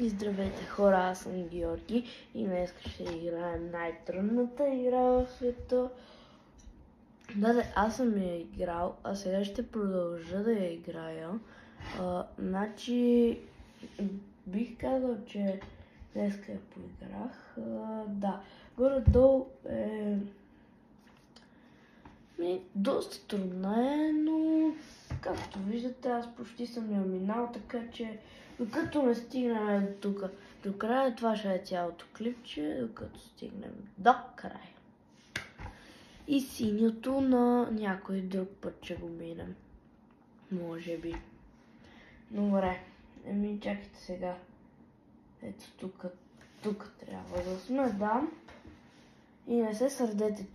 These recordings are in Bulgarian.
И здравейте хора, аз съм Георги и днес ще играем най-трудната игра в света. Аз съм я играл, а сега ще продължа да я играя. Значи, бих казал, че днеска я поиграх. Горе-долу е... доста трудна е, но както виждате, аз почти съм я минал, така че докато не стигнем до тук, до края, това ще е цялото клипче, докато стигнем до края. И синьото на някой друг път ще го минем. Може би. Добре. Чакайте сега. Ето тук трябва да сме, да. И не се сърдете,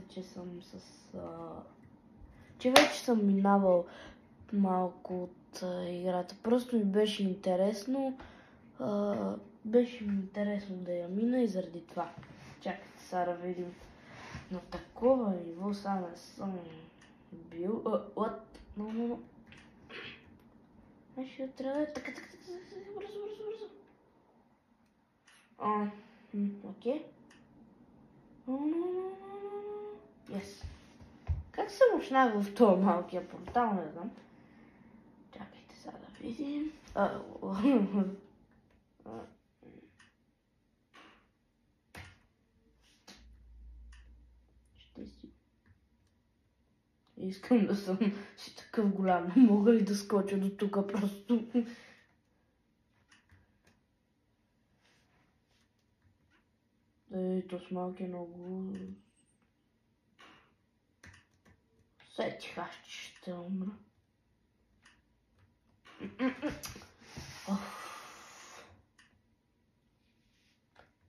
че съм че вече съм минавал малко от играта. Просто ми беше интересно. Беше ми интересно да я мина и заради това. Чакайте сега да видим. На такова ниво сега не съм бил. Но. Ще трябва да... Така. Бързо. Окей. Yes. Как се мощнах в този малкия портал, не знам. Чакайте сега да видим. Ще си... Искам да съм си такъв голям. Мога ли да скоча до тук просто? Ето с малки много... Сетих аз, че ще умра.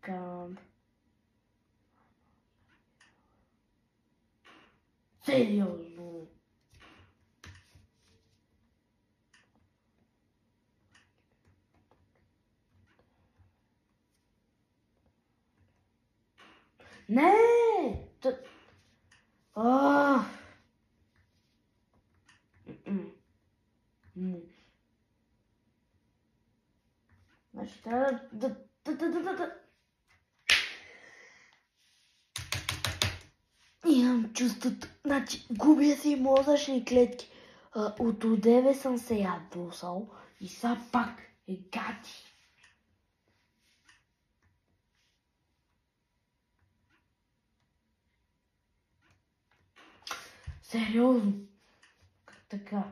Така... Сериозно? Не! Значи трябва да... Имам чувството, значи губя си мозъчни клетки. От одеве съм се ядосал и сега пак е гати. Сериозно? Как така?